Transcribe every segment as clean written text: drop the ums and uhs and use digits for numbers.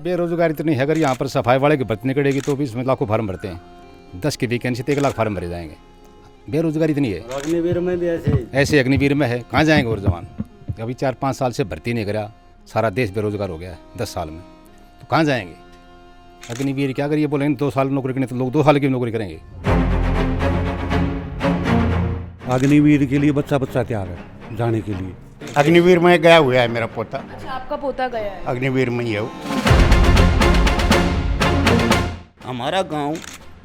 बेरोजगारी तो नहीं है, अगर यहाँ पर सफाई वाले की भर्ती निकलेगी तो भी इसमें लाखों फार्म भरते हैं, 10 की वैकेंसी तो 1 लाख फार्म भरे जाएंगे। बेरोजगारी इतनी है। अग्निवीर में भी ऐसे अग्निवीर में है, कहाँ जाएंगे और जवान? अभी 4-5 साल से भर्ती नहीं करा, सारा देश बेरोजगार हो गया है 10 साल में, तो कहाँ जाएंगे? अग्निवीर क्या करिए, बोलेंगे 2 साल नौकरी करनी तो लोग 2 साल की नौकरी करेंगे। अग्निवीर के लिए बच्चा तैयार है जाने के लिए। अग्निवीर में गया हुआ है मेरा पोता। अच्छा, आपका पोता गया है? अग्निवीर में ही है वो। हमारा गांव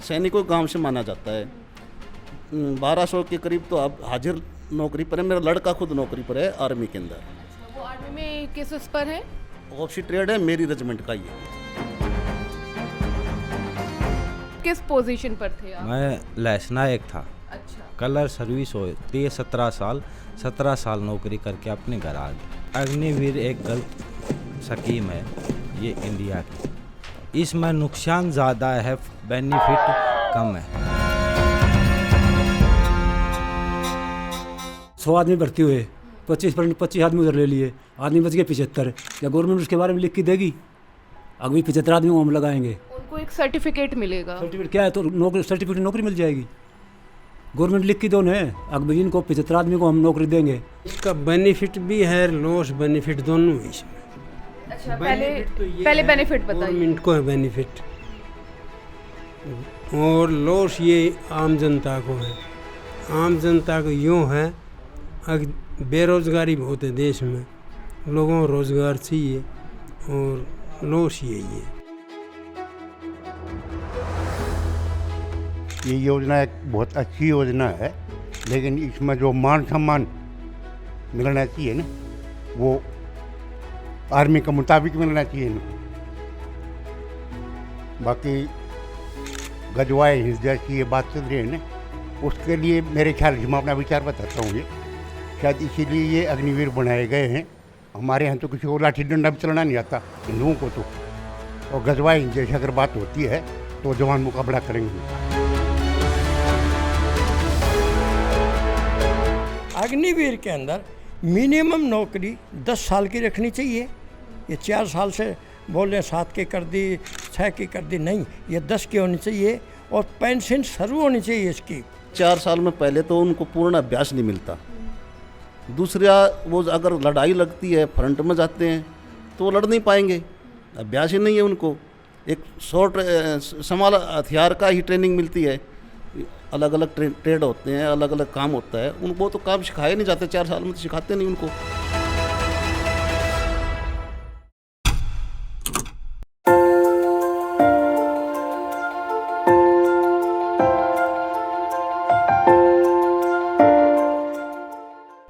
सैनिकों गांव से माना जाता है। 1200 के करीब तो अब हाजिर नौकरी पर है। मेरा लड़का खुद नौकरी पर है आर्मी के अंदर। वो आर्मी में किस उस पर है? ऑफिसर ट्रेड है, मेरी रेजिमेंट का ही है। किस पोजीशन पर थे आप? मैं लैसनायक था। अच्छा, कलर सर्विस होती है 17 साल नौकरी करके अपने घर आ गए। अग्निवीर एक गलत स्कीम है ये इंडिया की, इसमें नुकसान ज़्यादा है, बेनिफिट कम है। 100 आदमी भर्ती हुए, 25 आदमी उधर ले लिए, आदमी बच गए 75। क्या गवर्नमेंट उसके बारे में लिख के देगी? अभी 75 आदमी को हम लगाएंगे, उनको एक सर्टिफिकेट मिलेगा। सर्टिफिकेट क्या है? तो नौकरी, सर्टिफिकेट नौकरी मिल जाएगी। गवर्नमेंट लिख के दो न, अगर इनको 75 आदमी को हम नौकरी देंगे। इसका बेनिफिट भी है, लॉस बेनिफिट दोनों है इसमें। अच्छा, पहले बेनिफिट बताइए। गवर्नमेंट को है बेनिफिट और लॉस ये आम जनता को है। आम जनता को यूँ है, बेरोजगारी बहुत है देश में, लोगों को रोजगार चाहिए और लॉस यही है। ये योजना एक बहुत अच्छी योजना है, लेकिन इसमें जो मान सम्मान मिलना चाहिए ना, वो आर्मी के मुताबिक मिलना चाहिए ना। बाकी गजवाए हिंस जैसी ये बात चल रही है ना, उसके लिए मेरे ख्याल से मैं अपना विचार बताता हूँ। ये शायद इसीलिए ये अग्निवीर बनाए गए हैं। हमारे यहाँ तो किसी को लाठी डंडा भी चलाना नहीं आता हिंदुओं को तो, और गजवाए हिंस जैसी अगर बात होती है तो जवान मुकाबला करेंगे। अग्निवीर के अंदर मिनिमम नौकरी 10 साल की रखनी चाहिए। ये 4 साल से बोल रहे 7 की कर दी, 6 की कर दी, नहीं, ये 10 की होनी चाहिए और पेंशन शुरू होनी चाहिए इसकी। 4 साल में पहले तो उनको पूर्ण अभ्यास नहीं मिलता। दूसरा, वो अगर लड़ाई लगती है, फ्रंट में जाते हैं तो वो लड़ नहीं पाएंगे, अभ्यास ही नहीं है उनको। एक शॉर्ट समाल हथियार का ही ट्रेनिंग मिलती है। अलग अलग ट्रेड होते हैं, अलग अलग काम होता है, उनको तो काम सिखाए नहीं जाते। 4 साल में तो सिखाते नहीं उनको।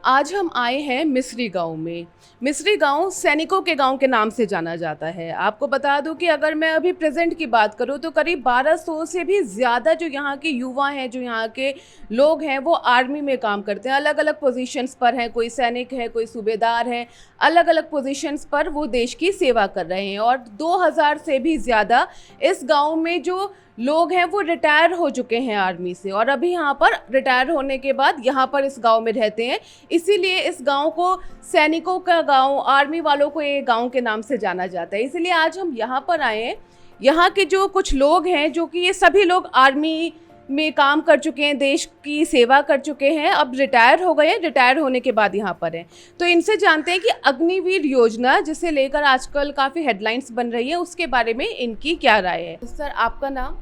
आज हम आए हैं मिस्री गांव में। मिस्री गांव सैनिकों के गांव के नाम से जाना जाता है। आपको बता दूं कि अगर मैं अभी प्रेजेंट की बात करूं तो करीब 1200 से भी ज़्यादा जो यहाँ के युवा हैं, जो यहाँ के लोग हैं, वो आर्मी में काम करते हैं। अलग अलग पोजीशंस पर हैं, कोई सैनिक है, कोई सूबेदार है, अलग अलग पोजीशंस पर वो देश की सेवा कर रहे हैं। और 2000 से भी ज़्यादा इस गाँव में जो लोग हैं वो रिटायर हो चुके हैं आर्मी से, और अभी यहाँ पर रिटायर होने के बाद यहाँ पर इस गांव में रहते हैं। इसीलिए इस गांव को सैनिकों का गांव, आर्मी वालों को ये गांव के नाम से जाना जाता है। इसीलिए आज हम यहाँ पर आए हैं। यहाँ के जो कुछ लोग हैं, जो कि ये सभी लोग आर्मी में काम कर चुके हैं, देश की सेवा कर चुके हैं, अब रिटायर हो गए, रिटायर होने के बाद यहाँ पर हैं। तो इनसे जानते हैं कि अग्निवीर योजना, जिसे लेकर आजकल काफ़ी हेडलाइंस बन रही है, उसके बारे में इनकी क्या राय है। सर, आपका नाम?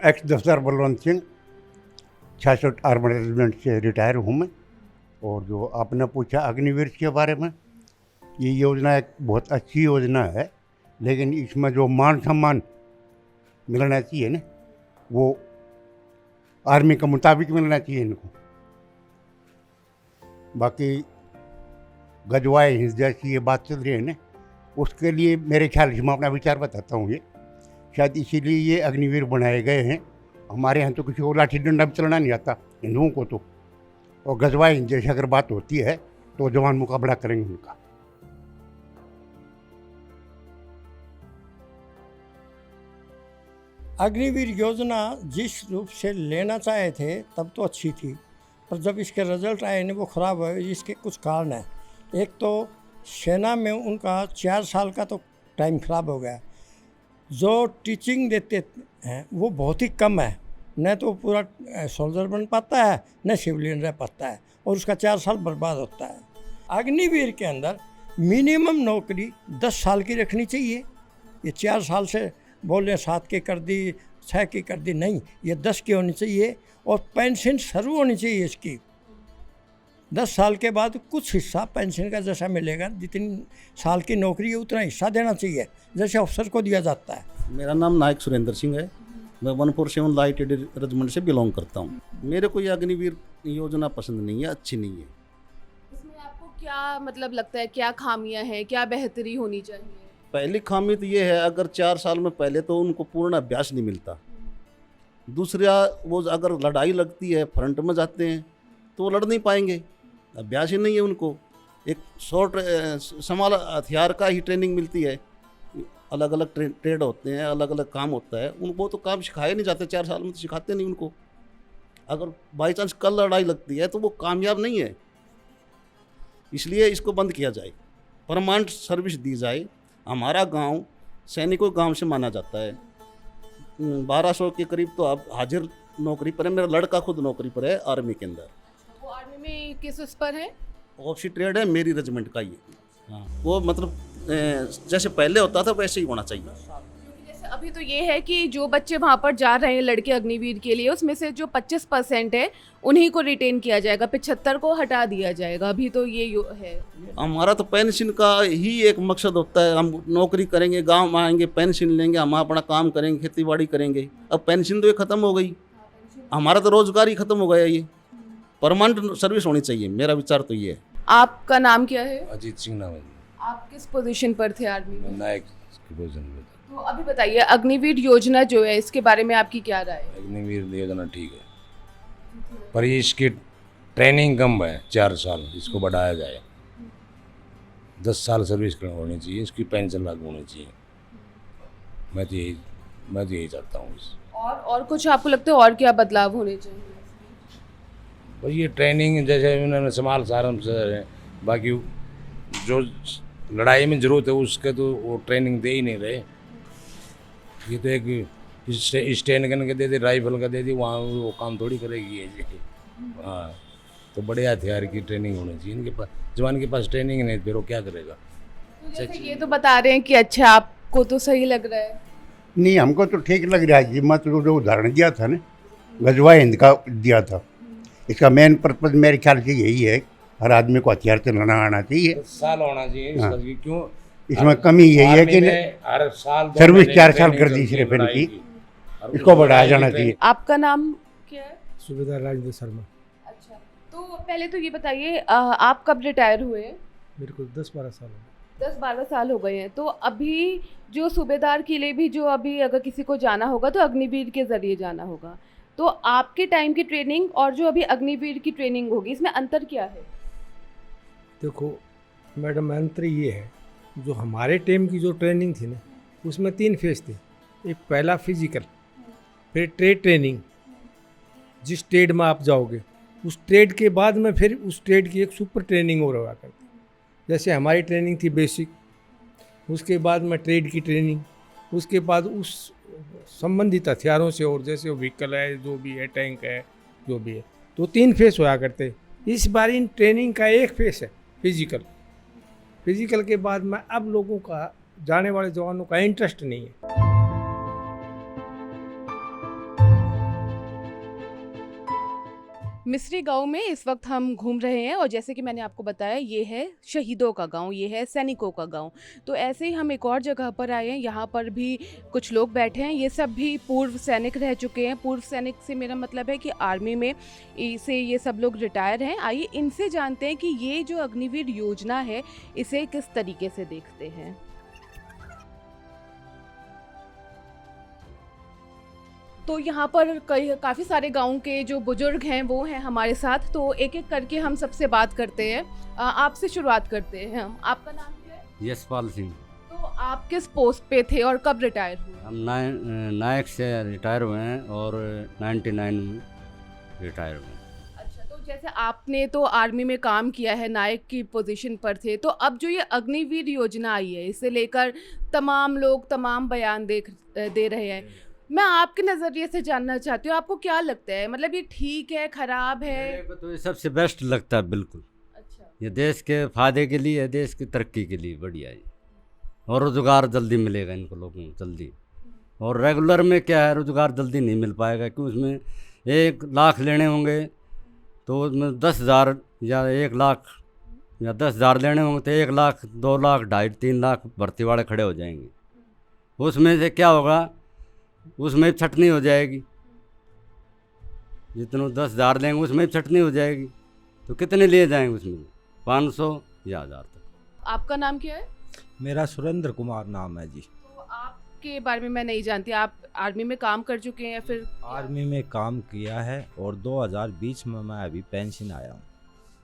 एक्स दफ्तर बलवंत सिंह, 66 आर्मड रेजिमेंट से रिटायर हूँ मैं। और जो आपने पूछा अग्निवीर के बारे में, ये योजना एक बहुत अच्छी योजना है, लेकिन इसमें जो मान सम्मान मिलना चाहिए ना, वो आर्मी के मुताबिक मिलना चाहिए इनको। बाकी गजवाए हिंस जैसी ये बात चल रही है ना, उसके लिए मेरे ख्याल से मैं अपना विचार बताता हूँ। ये शायद इसीलिए ये अग्निवीर बनाए गए हैं। हमारे यहाँ तो किसी को लाठी डंडा भी चलाना नहीं आता हिंदुओं को तो, और गजवाए हिंस जैसी अगर बात होती है तो जवान मुकाबला करेंगे उनका। अग्निवीर योजना जिस रूप से लेना चाहे थे तब तो अच्छी थी, पर जब इसके रिजल्ट आए नहीं, वो ख़राब हुए। इसके कुछ कारण हैं। एक तो सेना में उनका 4 साल का तो टाइम ख़राब हो गया। जो टीचिंग देते हैं वो बहुत ही कम है, न तो पूरा सोल्जर बन पाता है न सिविलियन रह पाता है, और उसका 4 साल बर्बाद होता है। अग्निवीर के अंदर मिनिमम नौकरी 10 साल की रखनी चाहिए। ये 4 साल से बोल रहे 7 की कर दी, 6 की कर दी, नहीं, ये 10 की होनी चाहिए। और पेंशन शुरू होनी चाहिए इसकी। 10 साल के बाद कुछ हिस्सा पेंशन का जैसा मिलेगा, जितनी साल की नौकरी है उतना हिस्सा देना चाहिए, जैसे अफसर को दिया जाता है। मेरा नाम नायक सुरेंद्र सिंह है। मैं 147 लाइट रेजिमेंट से बिलोंग करता हूँ। मेरे को ये अग्निवीर योजना पसंद नहीं है, अच्छी नहीं है। इसमें आपको क्या मतलब लगता है, क्या खामियां हैं, क्या बेहतरी होनी चाहिए? पहली खामी तो ये है, अगर 4 साल में पहले तो उनको पूर्ण अभ्यास नहीं मिलता। दूसरा, वो अगर लड़ाई लगती है, फ्रंट में जाते हैं तो वो लड़ नहीं पाएंगे, अभ्यास ही नहीं है उनको। एक शॉर्ट समाल हथियार का ही ट्रेनिंग मिलती है। अलग अलग ट्रेड होते हैं, अलग अलग काम होता है, उनको तो काम सिखाए नहीं जाते। 4 साल में तो सिखाते नहीं उनको। अगर बाई चांस कल लड़ाई लगती है तो वो कामयाब नहीं है। इसलिए इसको बंद किया जाए, परमानेंट सर्विस दी जाए। हमारा गांव सैनिकों गांव से माना जाता है। 1200 के करीब तो अब हाजिर नौकरी पर है। मेरा लड़का खुद नौकरी पर है आर्मी के अंदर। वो आर्मी में किस उस पर है? ऑफिसर ट्रेड है, मेरी रेजिमेंट का ये। हाँ, वो मतलब जैसे पहले होता था वैसे ही होना चाहिए। जैसे अभी तो ये है कि जो बच्चे वहाँ पर जा रहे हैं लड़के अग्निवीर के लिए, उसमें से जो 25% है उन्हीं को रिटेन किया जाएगा, 75 को हटा दिया जाएगा। अभी तो ये है। हमारा तो पेंशन का ही एक मकसद होता है। हम नौकरी करेंगे, गांव आएंगे, पेंशन लेंगे, हम अपना काम करेंगे, खेती बाड़ी करेंगे। अब पेंशन तो ये ख़त्म हो गई, हमारा तो रोजगार ही ख़त्म हो गया। ये परमानेंट सर्विस होनी चाहिए, मेरा विचार तो ये है। आपका नाम क्या है? अजीत सिंह नाम है। आप किस पोजीशन पर थे आर्मी में? नायक की पोजीशन में था। तो अभी बताइए, अग्निवीर योजना जो है इसके बारे में आपकी क्या राय है? अग्निवीर योजना ठीक है, पर ये इसकी ट्रेनिंग कम है। 4 साल इसको बढ़ाया जाए, 10 साल सर्विस होनी चाहिए, इसकी पेंशन लागू होनी चाहिए। मैं तो यही चाहता हूँ। और कुछ आपको लगता है और क्या बदलाव होने चाहिए? बस ये ट्रेनिंग जैसे उन्होंने समाल सारम से, बाकी जो लड़ाई में ज़रूरत है उसके तो वो ट्रेनिंग दे ही नहीं रहे। ये तो एक स्टैंड गन के दे दी, राइफल का दे दी, वहाँ वो काम थोड़ी करेगी ये जी। हाँ, तो बड़े हथियार की ट्रेनिंग होनी चाहिए इनके पास। जवान के पास ट्रेनिंग नहीं, फिर वो क्या करेगा? तो जैसे ये तो बता रहे हैं कि अच्छा, आपको तो सही लग रहा है? नहीं, हमको तो ठीक लग रहा है जी। मतलब जो उदाहरण दिया था ना, गजवा हिंद का दिया था, इसका मेन पर्पज मेरे ख्याल से यही है, हर आदमी को हथियार चलाना आना चाहिए। 10 साल होना चाहिए इसका। हाँ। क्यों इसमें कमी यही है कि हर साल सर्विस 4 साल कर दी सिर्फ इनकी, इसको बढ़ाया जाना चाहिए। आपका नाम क्या है? सूबेदार राजेंद्र शर्मा। अच्छा, तो पहले तो ये बताइए, आप कब रिटायर हुए? मेरे को 10-12 साल हो 10-12 साल हो गए हैं। तो अभी जो सूबेदार के लिए भी जो अभी अगर किसी को जाना होगा तो अग्निवीर के ज़रिए जाना होगा। तो आपके टाइम की ट्रेनिंग और जो अभी अग्निवीर की ट्रेनिंग होगी, इसमें अंतर क्या है? देखो मैडम, अंतर ये है, जो हमारे टाइम की जो ट्रेनिंग थी ना, उसमें 3 फेज थे। एक पहला फिजिकल, फिर ट्रेड ट्रेनिंग, जिस ट्रेड में आप जाओगे उस ट्रेड के बाद में फिर उस ट्रेड की एक सुपर ट्रेनिंग और हुआ करती। जैसे हमारी ट्रेनिंग थी बेसिक, उसके बाद में ट्रेड की ट्रेनिंग, उसके बाद उस संबंधित हथियारों से, और जैसे वो व्हीकल है, जो भी है, टैंक है, जो भी है, तो 3 फेस हुआ करते। इस बार इन ट्रेनिंग का एक फेस है फिजिकल के बाद में अब लोगों का, जाने वाले जवानों का इंटरेस्ट नहीं है। मिस्री गांव में इस वक्त हम घूम रहे हैं और जैसे कि मैंने आपको बताया, ये है शहीदों का गांव, ये है सैनिकों का गांव। तो ऐसे ही हम एक और जगह पर आए हैं, यहाँ पर भी कुछ लोग बैठे हैं। ये सब भी पूर्व सैनिक रह चुके हैं। पूर्व सैनिक से मेरा मतलब है कि आर्मी में से ये सब लोग रिटायर हैं। आइए इनसे जानते हैं कि ये जो अग्निवीर योजना है इसे किस तरीके से देखते हैं। तो यहाँ पर काफ़ी सारे गांव के जो बुजुर्ग हैं वो हैं हमारे साथ, तो एक एक करके हम सबसे बात करते हैं। आपसे शुरुआत करते हैं हम। आपका नाम क्या है? यशपाल सिंह। तो आप किस पोस्ट पे थे और कब रिटायर हुए? हम नायक से रिटायर हुए हैं और 99 में रिटायर हुए हैं। अच्छा, तो जैसे आपने तो आर्मी में काम किया है, नायक की पोजीशन पर थे, तो अब जो ये अग्निवीर योजना आई है, इसे लेकर तमाम लोग तमाम बयान दे रहे हैं। मैं आपके नज़रिए से जानना चाहती हूँ, आपको क्या लगता है, मतलब ये ठीक है, खराब है? मेरे को तो ये सबसे बेस्ट लगता है, बिल्कुल। अच्छा, ये देश के फायदे के लिए है, देश की तरक्की के लिए बढ़िया है। और रोज़गार जल्दी मिलेगा इनको लोगों को, जल्दी। और रेगुलर में क्या है, रोज़गार जल्दी नहीं मिल पाएगा, क्योंकि उसमें 1 लाख लेने होंगे तो उसमें 10,000 या 1 लाख या 10,000 लेने होंगे तो 1 लाख 2 लाख 2.5 3 लाख भर्ती वाले खड़े हो जाएंगे। उसमें से क्या होगा, उसमें छटनी हो जाएगी। जितने 10,000 लेंगे उसमें छटनी हो जाएगी, तो कितने लिए जाएंगे उसमें? 500 या 1000 तक। आपका नाम क्या है? मेरा सुरेंद्र कुमार नाम है जी। तो आपके बारे में मैं नहीं जानती, आप आर्मी में काम कर चुके हैं या फिर? आर्मी में काम किया है और 2020 में मैं अभी पेंशन आया हूँ।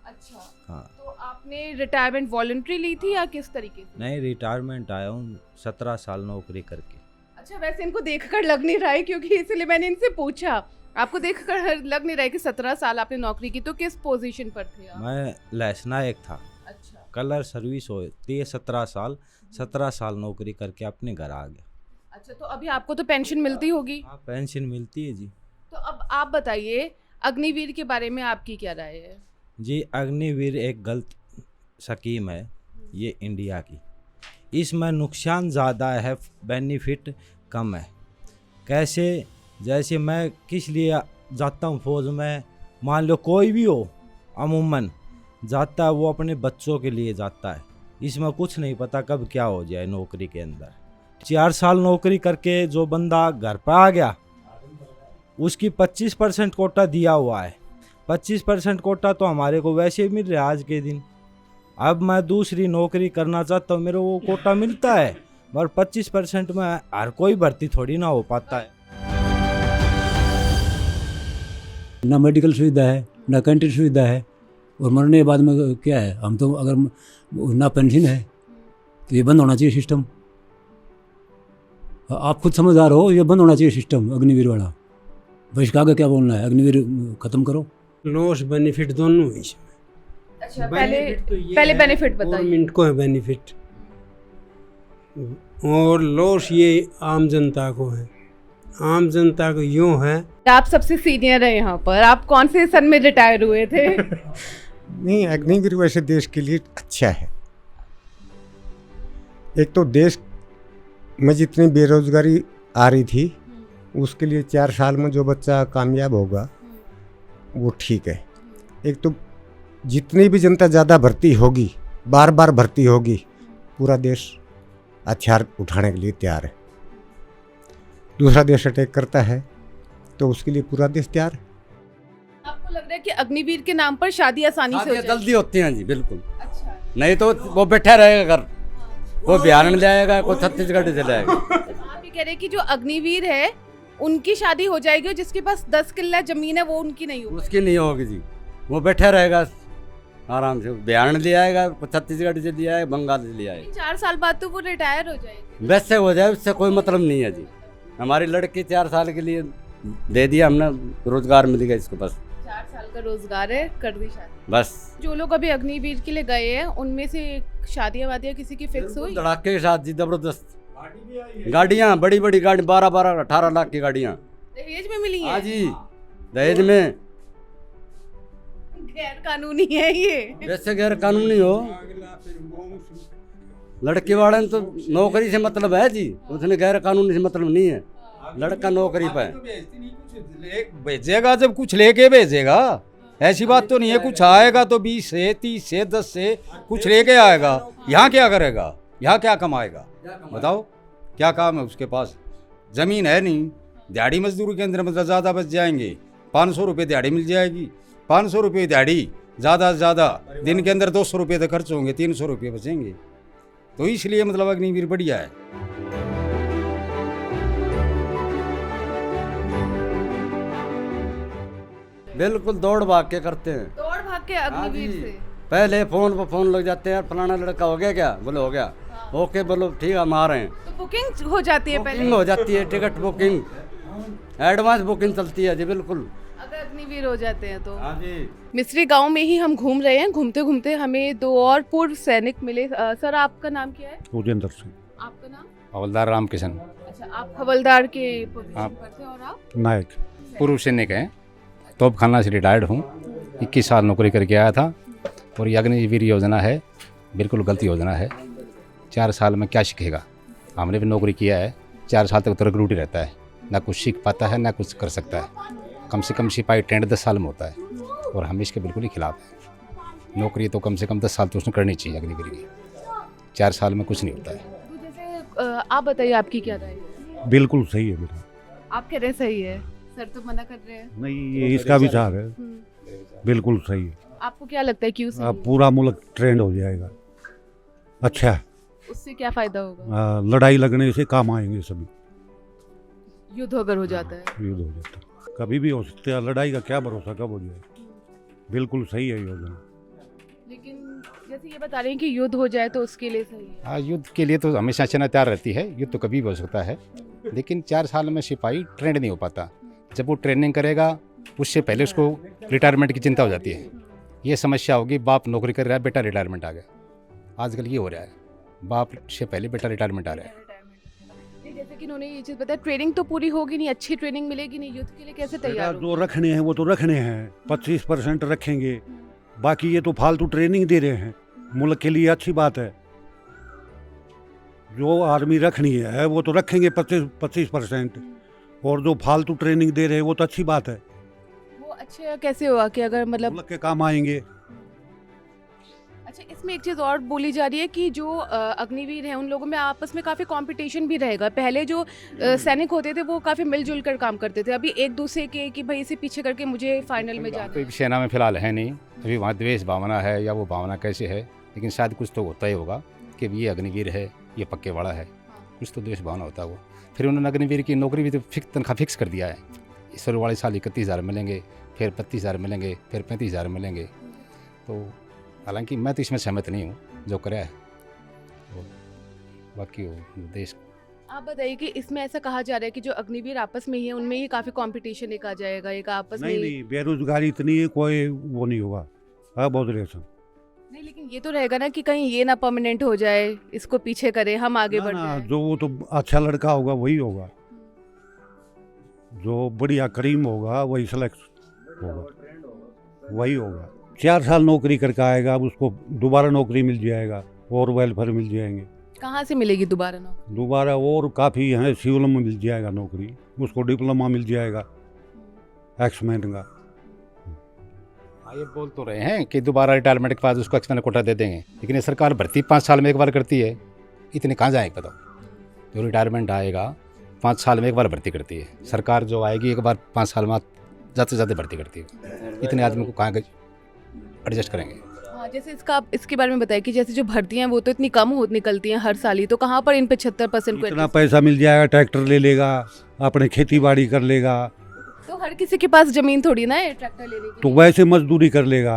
अच्छा, हाँ। तो आपने रिटायरमेंट वॉलंटरी ली थी या किस तरीके से? नहीं, रिटायरमेंट आया हूँ 17 साल नौकरी करके। अच्छा, वैसे इनको देखकर लग नहीं रहा है, क्योंकि इसलिए मैंने इनसे पूछा। आपको देखकर लग नहीं रहा है कि 17 साल आपने नौकरी की, तो किस पोजीशन पर थे आप? मैं लहसनायक था। अच्छा, कलर सर्विस होती है 17 साल नौकरी करके अपने घर आ गया। अच्छा, तो अभी आपको तो पेंशन मिलती होगी? हाँ, पेंशन मिलती है जी। तो अब आप बताइए, अग्निवीर के बारे में आपकी क्या राय है? जी, अग्निवीर एक गलत स्कीम है ये इंडिया की। इसमें नुकसान ज़्यादा है, बेनिफिट कम है। कैसे? जैसे मैं किस लिए जाता हूँ फौज में, मान लो कोई भी हो, अमूमन जाता है वो अपने बच्चों के लिए जाता है। इसमें कुछ नहीं पता कब क्या हो जाए नौकरी के अंदर। 4 साल नौकरी करके जो बंदा घर पर आ गया, उसकी 25% कोटा दिया हुआ है। 25% कोटा तो हमारे को वैसे ही मिल रहा है आज के दिन। अब मैं दूसरी नौकरी करना चाहता हूँ, मेरे को कोटा मिलता है, पर 25% में हर कोई भर्ती थोड़ी ना हो पाता है। ना मेडिकल सुविधा है, ना कैंटीन सुविधा है, और मरने के बाद में क्या है, हम तो अगर ना पेंशन है तो ये बंद होना चाहिए सिस्टम। आप खुद समझदार हो, ये बंद होना चाहिए सिस्टम अग्निवीर वाला। बस इसका आगे क्या बोलना है, अग्निवीर खत्म करो। लॉस बेनिफिट दोनों है इसमें। अच्छा, बेनिफिट तो ये पहले है, बेनिफिट बताइए। गवर्नमेंट को है बेनिफिट, और लॉस ये आम जनता को है। आम जनता को यूँ है, आप सबसे सीनियर है यहाँ पर, आप कौन से सन में रिटायर हुए थे? नहीं, अग्निवीर वैसे देश के लिए अच्छा है। एक तो देश में जितनी बेरोजगारी आ रही थी, उसके लिए 4 साल में जो बच्चा कामयाब होगा वो ठीक है। एक तो जितनी भी जनता ज़्यादा भर्ती होगी, बार बार भर्ती होगी, पूरा देश हथियार उठाने के लिए तैयार है। दूसरा देश अटैक करता है तो उसके लिए पूरा देश तैयार है। आपको लग रहा है कि अग्निवीर के नाम पर शादी आसानी से हो शादियाँ जाएगी? जल्दी होती हैं जी, बिल्कुल। अच्छा, नहीं तो वो बैठा रहेगा घर, कोई बिहार में ले आएगा, कोई छत्तीसगढ़ से ले आएगा। आप ये कह रहे हैं कि जो अग्निवीर है उनकी शादी हो जाएगी, और जिसके पास 10 किल्ला जमीन है वो उनकी नहीं होगी? उसकी नहीं होगी जी, वो बैठा रहेगा आराम से, बिहार में ले आएगा, कोई छत्तीसगढ़ से ले आएगा, बंगाल से ले आएगा। 4 साल बाद तो वो रिटायर हो जाएगी। वैसे हो जाए, उससे कोई मतलब नहीं है जी। हमारी लड़की 4 साल के लिए दे दिया हमने, रोजगार मिल गया इसको, बस 4 साल का रोजगार है, कर दी शादी। बस। जो लोग अभी अग्निवीर के लिए गए हैं, उनमें से शादियां वादियां किसी की फिक्स हुई? धड़ाके के साथ जी, जबरदस्त गाड़ियाँ, बड़ी बड़ी गाड़ी, 12-18 लाख की गाड़ियाँ दहेज में मिली हाँ है? जी, दहेज में। गैर कानूनी है ये। जैसे गैर कानूनी हो, लड़के वाले ने तो नौकरी से मतलब है जी, उसने गैर कानूनी से मतलब नहीं है। लड़का नौकरी पे भेजेगा, जब कुछ लेके भेजेगा, ऐसी बात तो नहीं है। कुछ आएगा तो 20 से 30 से 10 से कुछ लेके आएगा। यहाँ क्या करेगा, यहाँ क्या कमाएगा बताओ? क्या काम है उसके पास? ज़मीन है नहीं। दिहाड़ी मजदूरी के अंदर मतलब ज़्यादा बच जाएंगे, 500 रुपये दिहाड़ी मिल जाएगी। 500 रुपये दिहाड़ी, ज़्यादा से ज़्यादा दिन के अंदर 200 रुपये तो खर्च होंगे, 300 रुपये बचेंगे। तो इसलिए मतलब अग्निवीर बढ़िया है। बिल्कुल दौड़ भाग के करते हैं। दौड़ भाग के अग्निवीर हाँ जी। से? पहले फोन पर फोन लग जाते हैं, फलाना लड़का हो गया क्या? बोले हो गया। ओके बोलो ठीक है, हम आ रहे हैं। तो बुकिंग हो जाती है पहले? बुकिंग हो जाती है, टिकट बुकिंग, एडवांस बुकिंग चलती है जी, बिल्कुल। अगर अग्निवीर हो जाते हैं तो। हाँ जी। मिस्री गांव में ही हम घूम रहे हैं, घूमते घूमते हमें दो और पूर्व सैनिक मिले। सर आपका नाम क्या है? उजेंद्र सिंह आपका नाम? हवलदार रामकिशन अच्छा, आप हवलदार के पोजीशन आप- पर थे, और आप? नायक। पूर्व सैनिक हैं, तोपखाना से रिटायर्ड हूँ, 21 साल नौकरी करके आया था। और ये अग्निवीर योजना है, बिल्कुल गलत योजना है। 4 साल में क्या सीखेगा? हमने भी नौकरी किया है, 4 साल तक तो रिक्रूट ही रहता है, ना कुछ सीख पाता है ना कुछ कर सकता है। कम से कम सिपाही ट्रेंड 10 साल में होता है, और हम इसके बिल्कुल ही खिलाफ हैं। नौकरी तो कम से कम 10 साल तो उसने करनी चाहिए अग्निवीर की, 4 साल में कुछ नहीं होता है। तो जैसे आप बताइए, आपकी क्या राय है? बिल्कुल सही है बेटा। आप कह रहे हैं सही है, सर तो मना कर रहे हैं। नहीं, ये इसका विचार है, बिल्कुल सही है। आपको क्या लगता है क्यों सही अब है? पूरा मुल्क ट्रेंड हो जाएगा। अच्छा, उससे क्या फायदा होगा? लड़ाई लगने से काम आएंगे सभी। युद्ध अगर हो जाता है, युद्ध हो जाता है, कभी भी हो सकता है। लड़ाई का क्या भरोसा कब हो जाए। बिल्कुल सही है योजना। लेकिन जैसे ये बता रहे हैं कि युद्ध हो जाए तो उसके लिए सही है। हाँ, युद्ध के लिए तो हमेशा सेना तैयार रहती है, युद्ध तो कभी भी हो सकता है। लेकिन 4 साल में सिपाही ट्रेंड नहीं हो पाता। जब वो ट्रेनिंग करेगा, उससे पहले उसको रिटायरमेंट की चिंता हो जाती है। ये समस्या होगी, बाप नौकरी कर रहा है, बेटा रिटायरमेंट आ गया। आजकल ये हो रहा है, बाप से पहले बेटा रिटायरमेंट आ रहा है। नहीं, जैसे कि उन्होंने ये चीज़ बताया, ट्रेनिंग तो पूरी होगी नहीं, अच्छी ट्रेनिंग मिलेगी नहीं, युद्ध के लिए कैसे तैयार जो रखने हैं वो तो रखने हैं, 25% रखेंगे, बाकी ये तो फालतू ट्रेनिंग दे रहे हैं। मुल्क के लिए अच्छी बात है, जो आर्मी रखनी है वो तो रखेंगे 25%, और जो फालतू ट्रेनिंग दे रहे हैं वो तो अच्छी बात है, वो अच्छे कैसे हुआ कि अगर मतलब। मुल्क के काम आएंगे। अच्छा, इसमें एक चीज़ और बोली जा रही है कि जो अग्निवीर हैं उन लोगों में आपस में काफ़ी कंपटीशन भी रहेगा। पहले जो सैनिक होते थे वो काफ़ी मिलजुल कर काम करते थे, अभी एक दूसरे के कि भाई इसे पीछे करके मुझे फाइनल में जाना कोई सेना में फिलहाल है नहीं, अभी वहाँ द्वेष भावना है या वो भावना कैसे है, लेकिन शायद कुछ तो होता ही होगा कि ये अग्निवीर है, ये पक्के वाला है, कुछ तो द्वेष भावना होता है वो। फिर उन्होंने अग्निवीर की नौकरी भी तो तनख्वाह फिक्स कर दिया है। ईश्वर वाले साल 31,000 मिलेंगे, फिर 32,000 मिलेंगे, फिर 35,000 मिलेंगे। तो हालांकि मैं तो इसमें सहमत नहीं हूँ जो करा है, वो बाकी वो देश। आप बताइए कि इसमें ऐसा कहा जा रहा है कि जो अग्निवीर आपस में ही है उनमें ही काफ़ी कंपटीशन एक आ जाएगा, एक आपस में नहीं नहीं, बेरोजगारी इतनी है, कोई वो नहीं होगा। बहुत रेशन नहीं, लेकिन ये तो रहेगा ना कि कहीं ये ना परमानेंट हो जाए, इसको पीछे करे, हम आगे बढ़ ना, जाएं। जो वो तो अच्छा लड़का होगा वही होगा, जो बढ़िया करीम होगा वही सेलेक्ट होगा, वही होगा। 4 साल नौकरी करके आएगा, अब उसको दोबारा नौकरी मिल जाएगा और वेलफेयर मिल जाएंगे। कहाँ से मिलेगी दोबारा नौकरी? दोबारा और काफ़ी हैं, सिविल में मिल जाएगा नौकरी, उसको डिप्लोमा मिल जाएगा एक्समैन का। हाँ, ये बोल तो रहे हैं कि दोबारा रिटायरमेंट के बाद उसको एक्समैन कोटा दे देंगे, लेकिन ये सरकार भर्ती 5 साल में एक बार करती है, इतने कहाँ जाएंगे बताओ। जो रिटायरमेंट आएगा 5 साल में एक बार भर्ती करती है सरकार, जो आएगी एक बार 5 साल में ज़्यादा से ज़्यादा भर्ती करती है। इतने आदमी को कहाँ एडजस्ट करेंगे। हाँ, जैसे इसके बारे में बताइए कि जैसे जो भर्तियां हैं वो तो इतनी कम निकलती हैं हर साल ही, तो कहाँ पर इन 75% को इतना पैसा मिल जाएगा, ट्रैक्टर ले लेगा, अपने खेती बाड़ी कर लेगा, तो हर किसी के पास जमीन थोड़ी ना है ट्रैक्टर लेने की। तो वैसे मजदूरी कर लेगा,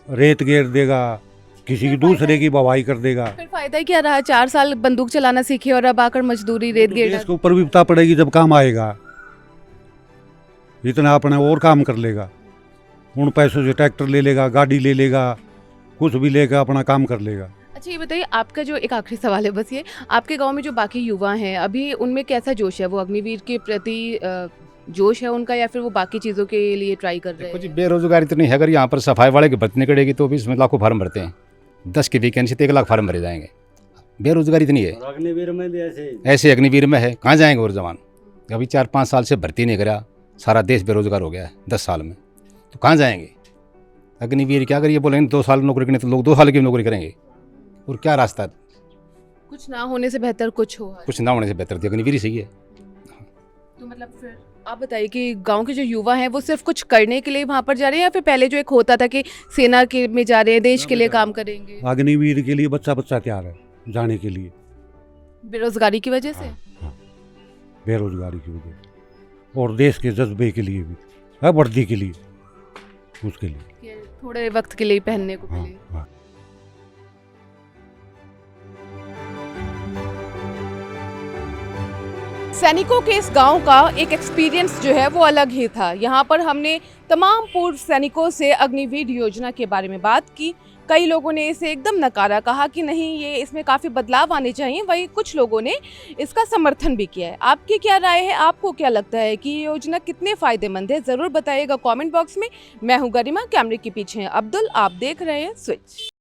रेत घेर देगा, किसी की दूसरे की बवाई कर देगा। फिर फायदा ही क्या रहा? 4 साल बंदूक चलाना सीखे और अब आकर मजदूरी रेत तो गेड़। देश के ऊपर विपता पड़ेगी जब काम आएगा, इतना अपने और काम कर लेगा, उन पैसों से ट्रैक्टर ले लेगा, गाड़ी ले लेगा, कुछ भी लेकर अपना काम कर लेगा। अच्छा, ये बताइए, आपका जो एक आखिरी सवाल है बस ये, आपके गांव में जो बाकी युवा हैं अभी उनमें कैसा जोश है? वो अग्निवीर के प्रति जोश है उनका, या फिर वो बाकी चीज़ों के लिए ट्राई कर रहे कुछ हैं? बेरोजगारी तो नहीं है, अगर यहाँ पर सफाई वाले की भर्ती निकलेगी तो भी इसमें लाखों फार्म भरते हैं, 10 की वैकेंसी तो 1 लाख फार्म भरे जाएंगे। बेरोजगारी इतनी है, अग्निवीर में भी ऐसे अग्निवीर में है, कहाँ जाएंगे और जवान? अभी 4-5 साल से भर्ती नहीं करा, सारा देश बेरोजगार हो गया है 10 साल में, तो कहाँ जाएंगे? अग्निवीर क्या, अगर ये बोलेंगे 2 साल नौकरी करनी तो लोग 2 साल की नौकरी करेंगे, और क्या रास्ता? कुछ ना होने से बेहतर कुछ हो। कुछ ना होने से बेहतर तो अग्निवीर ही सही है। तो मतलब फिर आप बताइए कि गांव के जो युवा हैं वो सिर्फ कुछ करने के लिए वहां पर जा रहे हैं, या फिर पहले जो एक होता था कि सेना के में जा रहे हैं, देश के लिए काम करेंगे? अग्निवीर के लिए बच्चा तैयार है जाने के लिए, बेरोजगारी की वजह से? हाँ, बेरोजगारी की वजह से, और देश के जज्बे के लिए भी है, वर्दी के लिए, उसके लिए कि थोड़े वक्त के लिए पहनने को हाँ, मिले। हाँ। सैनिकों के इस गांव का एक एक्सपीरियंस जो है वो अलग ही था। यहाँ पर हमने तमाम पूर्व सैनिकों से अग्निवीर योजना के बारे में बात की। कई लोगों ने इसे एकदम नकारा, कहा कि नहीं ये इसमें काफ़ी बदलाव आने चाहिए, वहीं कुछ लोगों ने इसका समर्थन भी किया है। आपकी क्या राय है? आपको क्या लगता है कि ये योजना कितने फ़ायदेमंद है? ज़रूर बताइएगा कमेंट बॉक्स में। मैं हूँ गरिमा, कैमरे के पीछे हैं अब्दुल, आप देख रहे हैं स्विच।